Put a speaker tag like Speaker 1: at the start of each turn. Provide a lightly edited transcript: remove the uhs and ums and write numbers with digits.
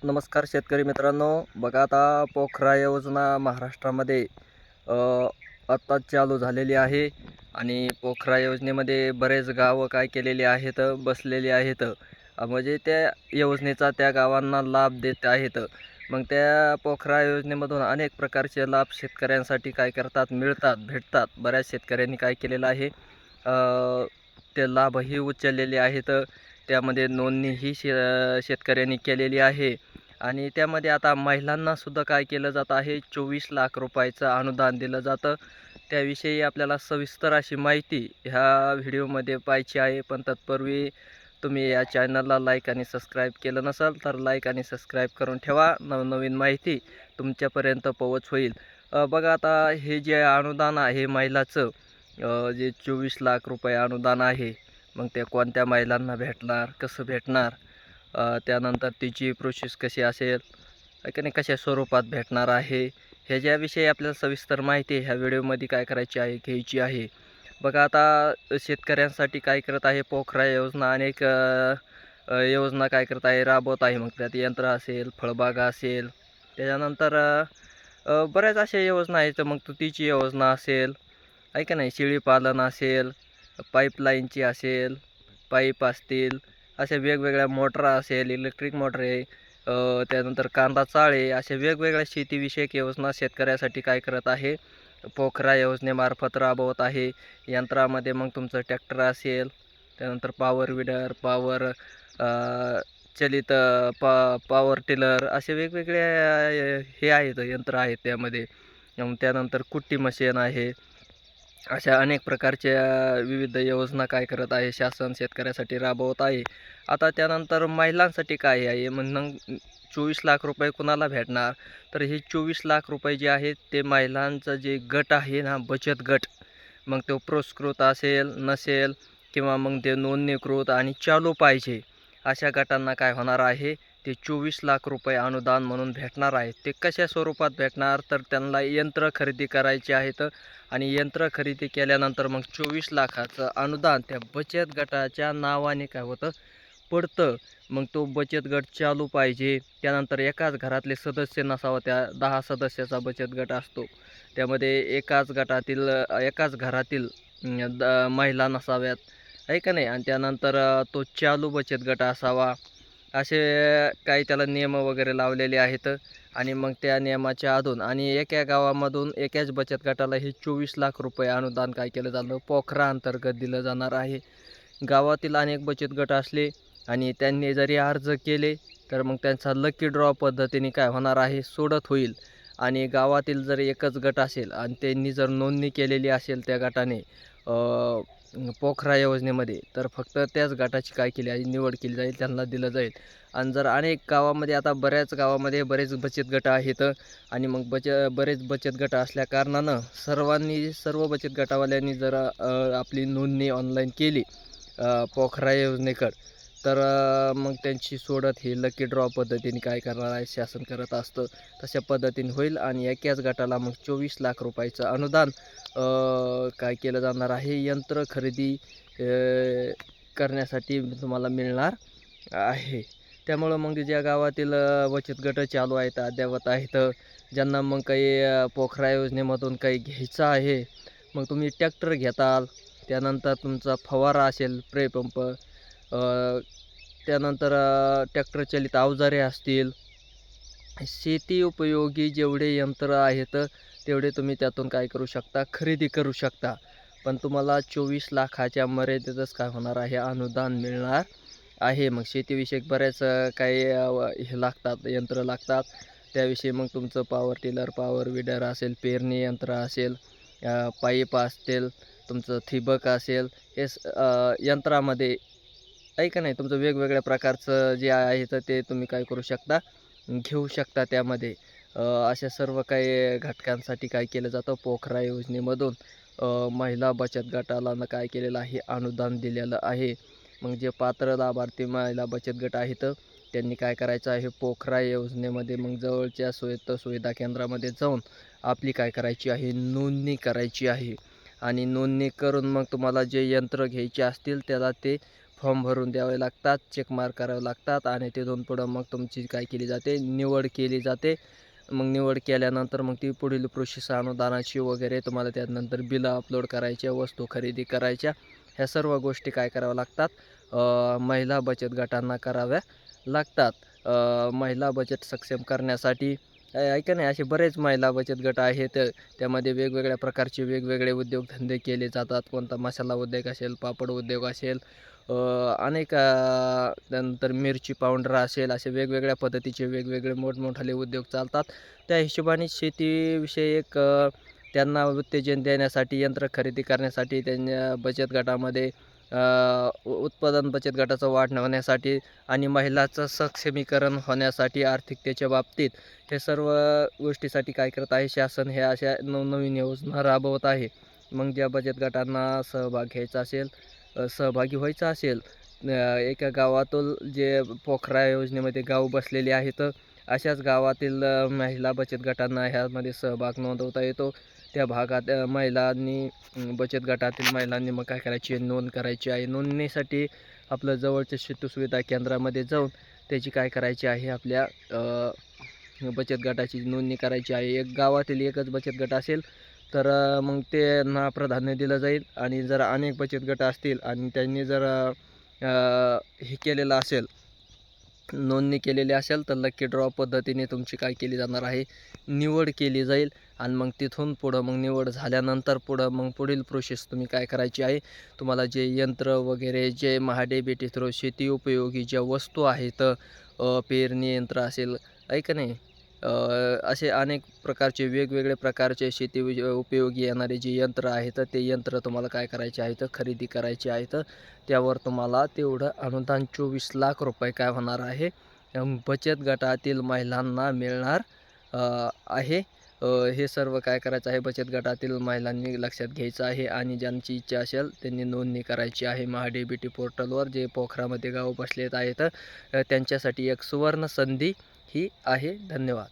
Speaker 1: नमस्कार शेतकरी मित्रांनो. बघा आता पोखरा योजना महाराष्ट्रामध्ये अ, आत्ताच चालू झालेली आहे आणि पोखरा योजनेमध्ये बरेच गावं काय केलेली आहेत, बसलेली आहेत. म्हणजे त्या योजनेचा त्या गावांना लाभ देत आहेत. मग त्या पोखरा योजनेमधून अनेक प्रकारचे लाभ शेतकऱ्यांसाठी काय करतात, मिळतात, भेटतात. बऱ्याच शेतकऱ्यांनी काय केलेलं आहे, ते लाभही उचललेले आहेत. त्यामध्ये नोंदणीही शेतकऱ्यांनी केलेली आहे आणि त्यामध्ये आता महिलांनासुद्धा काय केलं जात आहे, 24 लाख रुपयाचं अनुदान दिलं जातं. त्याविषयी आपल्याला सविस्तर अशी माहिती ह्या व्हिडिओमध्ये पाहायची आहे. पण तत्पूर्वी तुम्ही या चॅनलला लाईक आणि सबस्क्राईब केलं नसेल तर लाईक आणि सबस्क्राईब करून ठेवा. नवनवीन माहिती तुमच्यापर्यंत पोहोच होईल. बघा आता हे जे अनुदान आहे महिलाचं, जे 24 लाख रुपये अनुदान आहे, मग ते कोणत्या महिलांना भेटणार, कसं भेटणार, त्यानंतर तिची प्रोसेस कशी असेल, आहे की नाही, कशा स्वरूपात भेटणार आहे, ह्याच्याविषयी आपल्याला सविस्तर माहिती ह्या व्हिडिओमध्ये काय करायची आहे, घ्यायची आहे. बघा आता शेतकऱ्यांसाठी काय करत आहे पोखरा योजना, अनेक योजना काय करत आहे, राबवत आहे. मग त्यात यंत्र असेल, फळबागा असेल, त्याच्यानंतर बऱ्याच अशा योजना आहेत. मग तुतीची योजना असेल, आहे का नाही, शेळीपालन असेल, पाईपलाईनची असेल, पाईप असतील, अशा वेगवेगळ्या मोटरा असेल, इलेक्ट्रिक मोटर आहे, त्यानंतर कांदा चाळे, अशा वेगवेगळ्या शेतीविषयक योजना शेतकऱ्यासाठी काय करत आहे, पोखरा योजनेमार्फत राबवत आहे. यंत्रामध्ये मग तुमचं ट्रॅक्टर असेल, त्यानंतर पॉवर विडर, पॉवर चलित पॉवर टिलर, असे वेगवेगळे हे आहेत, यंत्र आहेत त्यामध्ये. त्यानंतर कुट्टी मशीन आहे. अशा अनेक प्रकारच्या विविध योजना काय करत आहे शासन शेतकऱ्यासाठी राबवत आहे. आता त्यानंतर महिलांसाठी काय आहे, मग 24 लाख रुपये कुणाला भेटणार, तर हे 24 लाख रुपये जे आहेत ते महिलांचा जे गट आहे ना, बचत गट, मग तो पुरस्कृत असेल नसेल किंवा मग ते नोंदणीकृत आणि चालू पाहिजे, अशा गटांना काय होणार आहे, ते 24 लाख रुपये अनुदान म्हणून भेटणार आहे. ते कशा स्वरूपात भेटणार, तर त्यांना यंत्र खरेदी करायचे आहेत आणि यंत्र खरेदी केल्यानंतर मग 24 लाखाचं अनुदान त्या बचत गटाच्या नावाने काय होतं, पडतं. मग तो बचत गट चालू पाहिजे. त्यानंतर एकाच घरातले सदस्य नसावं. त्या 10 सदस्याचा बचत गट असतो. त्यामध्ये एकाच घरातील महिला नसाव्यात, आहे का नाही. आणि त्यानंतर तो चालू बचत गट असावा. असे काही त्याला नियम वगैरे लावलेले आहेत. आणि मग त्या नियमाच्या अधून आणि एका गावामधून एकाच बचत गटाला हे 24 लाख रुपये अनुदान काय केलं जातं, पोखरा अंतर्गत दिलं जाणार आहे. गावातील अनेक बचत गट असले आणि त्यांनी जरी अर्ज केले तर मग त्यांचा लकी ड्रॉ पद्धतीने काय होणार आहे, सोडत होईल. आणि गावातील जर एकच गट असेल आणि त्यांनी जर नोंदणी केलेली असेल त्या गटाने पोखरा योजनेमध्ये, तर फक्त त्याच गटाची काय केली आहे, निवड केली जाईल, त्यांना दिलं जाईल. आणि जर अनेक गावामध्ये, आता बऱ्याच गावामध्ये बरेच बचत गट आहेत आणि मग बरेच बचत गट असल्या कारणानं सर्व बचत गटावाल्यांनी जर आपली नोंदणी ऑनलाईन केली पोखरा योजनेकडं, तर मग त्यांची सोडत ही लकी ड्रॉ पद्धतीने काय करणार आहे, शासन करत असतं. तशा पद्धतीने होईल आणि एकाच गटाला मग 24 लाख रुपयाचं अनुदान काय केलं जाणार आहे, यंत्र खरेदी करण्यासाठी तुम्हाला मिळणार आहे. त्यामुळं मग ज्या गावातील बचत गट चालू आहेत, अद्ययावत आहेत, ज्यांना मग काही पोखरा योजनेमधून काही घ्यायचं आहे, मग तुम्ही ट्रॅक्टर घेताल, त्यानंतर तुमचा फवारा असेल, स्प्रे पंप, त्यानंतर ट्रॅक्टर चालित अवजारे असतील, शेती उपयोगी जेवढे यंत्र आहेत तेवढे तुम्ही त्यातून काय करू शकता, खरेदी करू शकता. पण तुम्हाला 24 लाखाच्या मर्यादेतच काय होणार आहे, अनुदान मिळणार आहे. मग शेतीविषयक बऱ्याच काही हे लागतात, यंत्र लागतात. त्याविषयी मग तुमचं पॉवर टिलर, पॉवर विडर असेल, पेरणी यंत्र असेल, पाईप असतील, तुमचं ठिबक असेल, हे यंत्रामध्ये, आहे का नाही, तुमचं वेगवेगळ्या प्रकारचं जे आहे तर ते तुम्ही काय करू शकता, घेऊ शकता त्यामध्ये. अशा सर्व काही घटकांसाठी काय केलं जातं, पोखरा योजनेमधून महिला बचत गटाला काय केलेलं आहे, अनुदान दिलेलं आहे. मग जे पात्र लाभार्थी महिला बचत गट आहेत त्यांनी काय करायचं आहे, पोखरा योजनेमध्ये मग जवळच्या सुविधा केंद्रामध्ये जाऊन आपली काय करायची आहे, नोंदणी करायची आहे. आणि नोंदणी करून मग तुम्हाला जे यंत्र घ्यायचे असतील त्याला ते फॉर्म भरून द्यावे लागतात, चेक मार्क करावे लागतात आणि तिथून पुढं मग तुमची काय केली जाते, निवड केली जाते. मग निवड केल्यानंतर मग ती पुढील प्रोसेस अनुदानाची वगैरे तुम्हाला त्यानंतर बिलं अपलोड करायच्या, वस्तू खरेदी करायच्या, ह्या सर्व गोष्टी काय कराव्या लागतात, महिला बचत गटांना कराव्या लागतात. महिला बचत सक्षम करण्यासाठी ऐका नाही, असे बरेच महिला बचत गट आहेत. त्यामध्ये वेगवेगळ्या प्रकारचे वेगवेगळे उद्योगधंदे केले जातात. कोणता मसाला उद्योग असेल, पापड उद्योग असेल, अनेक त्यानंतर मिरची पावडर असेल, असे वेगवेगळ्या पद्धतीचे वेगवेगळे मोठमोठाले उद्योग चालतात. त्या हिशोबाने शेतीविषयक त्यांना उत्तेजन देण्यासाठी, यंत्र खरेदी करण्यासाठी त्यांच्या बचत गटामध्ये उत्पादन बचत गटाचं वाढ होण्यासाठी आणि महिलाचं सक्षमीकरण होण्यासाठी आर्थिकतेच्या बाबतीत हे सर्व गोष्टीसाठी काय करत आहे शासन, हे अशा नवनवीन योजना राबवत आहे. मग ज्या बचत गटांना सहभाग घ्यायचा असेल, सहभागी व्हायचं असेल, एका गावातील जे पोखरा योजनेमध्ये गाव बसलेले आहेत, अशाच गावातील महिला बचत गटांना ह्यामध्ये सहभाग नोंदवता येतो. त्या भागात महिलांनी बचत गटातील महिलांनी मग काय करायची आहे, नोंद करायची आहे. नोंदणीसाठी आपलं जवळच्या सेतू सुविधा केंद्रामध्ये जाऊन त्याची काय करायची आहे, आपल्या बचत गटाची नोंदणी करायची आहे. एक गावातील एकच बचत गट असेल तर मग त्यांना प्राधान्य दिलं जाईल. आणि जर अनेक बचत गट असतील आणि त्यांनी जर हे केलेलं असेल, नोंदणी केलेली असेल, तर लकी ड्रॉ पद्धतीने तुमची काय केली जाणार आहे, निवड केली जाईल. आणि मग तिथून पुढं मग निवड झाल्यानंतर मग पुढील प्रोसेस तुम्ही काय करायची आहे, तुम्हाला जे यंत्र वगैरे जे महाडीबीटी थ्रू शेती उपयोगी ज्या वस्तू आहेत, पेरणी यंत्र असेल, ऐका नाही, असे अनेक प्रकारचे वेगवेगळे प्रकारचे शेती उपयोगी येणारे जे यंत्र आहेत, ते यंत्र तुम्हाला काय करायचे आहेत, खरेदी करायचे आहेत. त्यावर तुम्हाला तेवढं अनुदान 24 लाख रुपये काय होणार आहे, बचत गटातील महिलांना मिळणार आहे. हे सर्व काय करायचं आहे, बचत गटातील महिलांनी लक्षात घ्यायचं आहे. आणि ज्यांची इच्छा असेल त्यांनी नोंदणी करायची आहे महाडीबीटी पोर्टलवर, जे पोखरामध्ये गाव बसलेत आहेत, त्यांच्यासाठी एक सुवर्ण संधी ही आहे. धन्यवाद.